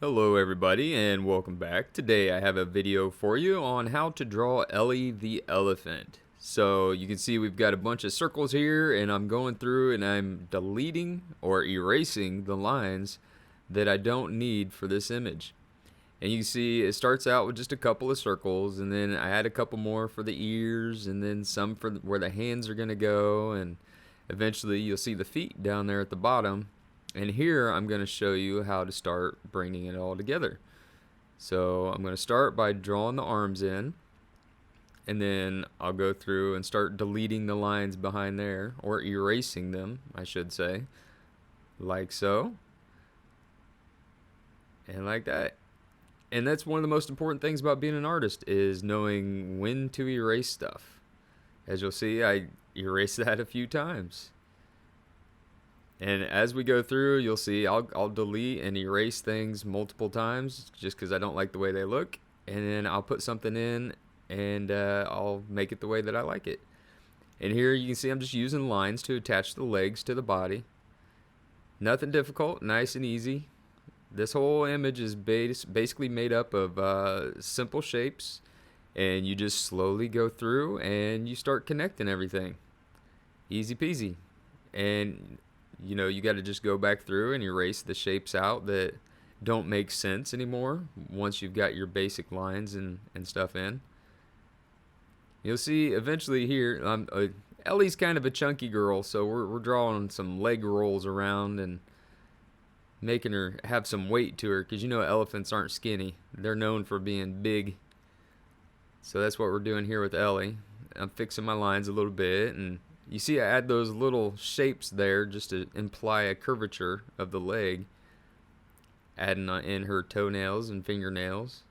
Hello everybody and welcome back. Today I have a video for you on how to draw Ellie the elephant. So you can see we've got a bunch of circles here and I'm going through and I'm deleting or erasing the lines that I don't need for this image. And you can see it starts out with just a couple of circles and then I add a couple more for the ears and then some for where the hands are going to go, and eventually you'll see the feet down there at the bottom. And here I'm going to show you how to start bringing it all together. So I'm going to start by drawing the arms in, and then I'll go through and start deleting the lines behind there, or erasing them, I should say, like so, and like that. And that's one of the most important things about being an artist, is knowing when to erase stuff. As you'll see, I erased that a few times. And as we go through, you'll see I'll delete and erase things multiple times just because I don't like the way they look. And then I'll put something in and I'll make it the way that I like it. And here you can see I'm just using lines to attach the legs to the body. Nothing difficult, nice and easy. This whole image is basically made up of simple shapes. And you just slowly go through and you start connecting everything. Easy peasy. And you got to just go back through and erase the shapes out that don't make sense anymore once you've got your basic lines and stuff in. You'll see eventually here, Ellie's kind of a chunky girl, so we're drawing some leg rolls around and making her have some weight to her, because elephants aren't skinny. They're known for being big. So that's what we're doing here with Ellie. I'm fixing my lines a little bit, and you see I add those little shapes there just to imply a curvature of the leg, adding in her toenails and fingernails.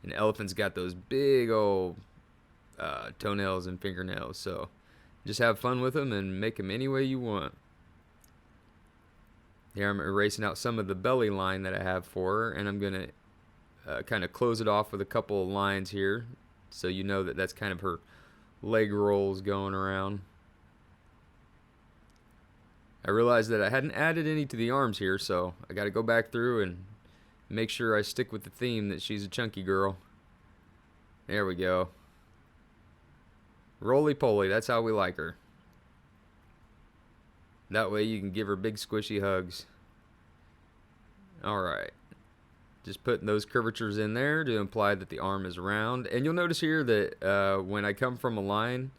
An elephant's got those big old toenails and fingernails, so just have fun with them and make them any way you want. Here I'm erasing out some of the belly line that I have for her, and I'm going to kind of close it off with a couple of lines here, so you know that that's kind of her leg rolls going around. I realized that I hadn't added any to the arms here, so I got to go back through and make sure I stick with the theme that she's a chunky girl. There we go. Roly-poly, that's how we like her. That way you can give her big squishy hugs. Alright. Just putting those curvatures in there to imply that the arm is round. And you'll notice here that when I come from a line,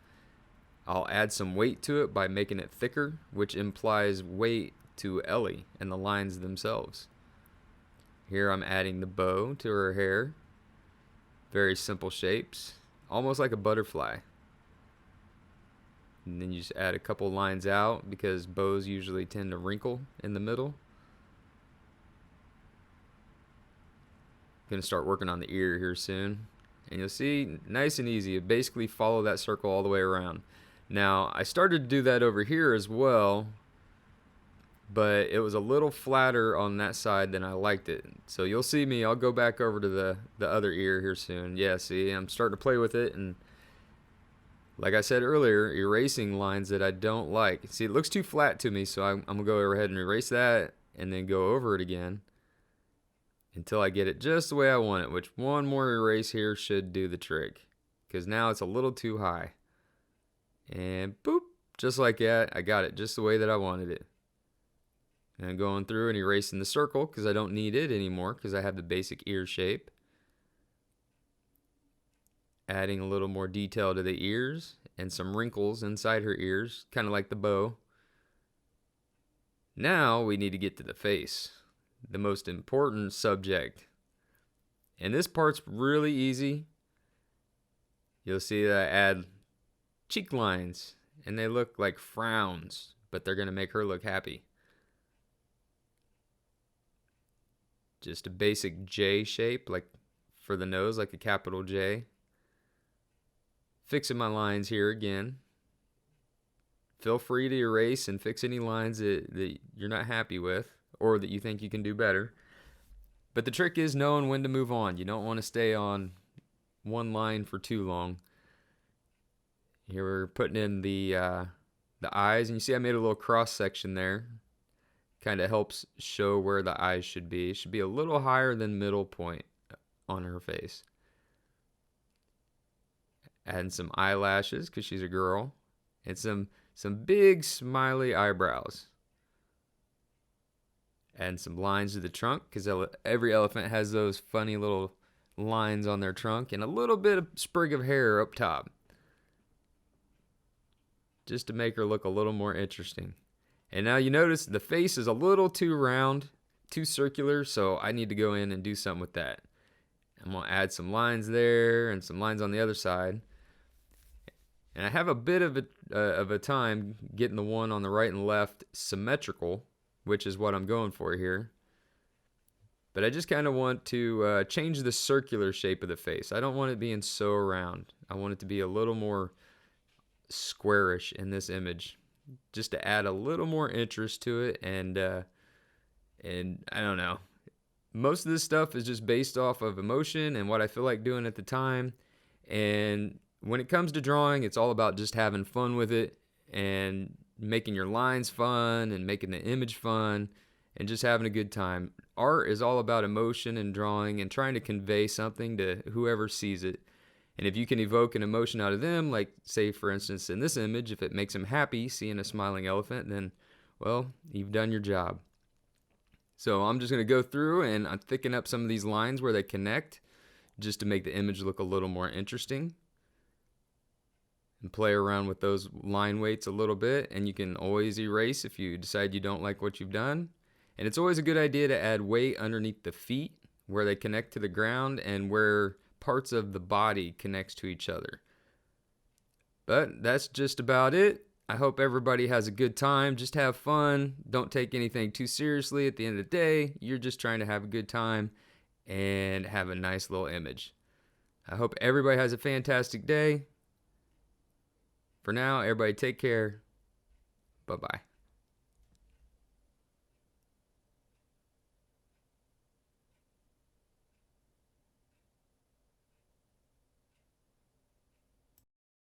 I'll add some weight to it by making it thicker, which implies weight to Ellie and the lines themselves. Here I'm adding the bow to her hair. Very simple shapes, almost like a butterfly. And then you just add a couple lines out because bows usually tend to wrinkle in the middle. Gonna start working on the ear here soon. And you'll see, nice and easy, you basically follow that circle all the way around. Now, I started to do that over here as well, but it was a little flatter on that side than I liked it. So you'll see me, I'll go back over to the other ear here soon. Yeah, see, I'm starting to play with it, and like I said earlier, erasing lines that I don't like. See, it looks too flat to me, so I'm going to go ahead and erase that, and then go over it again until I get it just the way I want it, which one more erase here should do the trick, because now it's a little too high. And boop, just like that, I got it just the way that I wanted it. And I'm going through and erasing the circle because I don't need it anymore because I have the basic ear shape. Adding a little more detail to the ears and some wrinkles inside her ears, kind of like the bow. Now we need to get to the face, the most important subject. And this part's really easy. You'll see that I add cheek lines, and they look like frowns, but they're going to make her look happy. Just a basic J shape, like for the nose, like a capital J. Fixing my lines here again. Feel free to erase and fix any lines that you're not happy with or that you think you can do better. But the trick is knowing when to move on. You don't want to stay on one line for too long. Here we're putting in the eyes, and you see I made a little cross section there, Kind of helps show where the eyes should be. It should be a little higher than middle point on her face. Adding some eyelashes because she's a girl. And some big smiley eyebrows. Adding some lines to the trunk because every elephant has those funny little lines on their trunk. And a little bit of sprig of hair up top. Just to make her look a little more interesting. And now you notice the face is a little too round, too circular, so I need to go in and do something with that. I'm going to add some lines there and some lines on the other side. And I have a bit of a time getting the one on the right and left symmetrical, which is what I'm going for here. But I just kind of want to change the circular shape of the face. I don't want it being so round. I want it to be a little more squarish in this image, just to add a little more interest to it. And I don't know, most of this stuff is just based off of emotion and what I feel like doing at the time. And when it comes to drawing, it's all about just having fun with it and making your lines fun and making the image fun and just having a good time. Art is all about emotion and drawing and trying to convey something to whoever sees it. And if you can evoke an emotion out of them, like say for instance in this image, if it makes them happy seeing a smiling elephant, then well, you've done your job. So I'm just going to go through and I'm thickening up some of these lines where they connect just to make the image look a little more interesting. And play around with those line weights a little bit, and you can always erase if you decide you don't like what you've done. And it's always a good idea to add weight underneath the feet where they connect to the ground and where parts of the body connects to each other. But that's just about it. I hope everybody has a good time. Just have fun. Don't take anything too seriously. At the end of the day, you're just trying to have a good time and have a nice little image. I hope everybody has a fantastic day. For now, everybody take care. Bye-bye.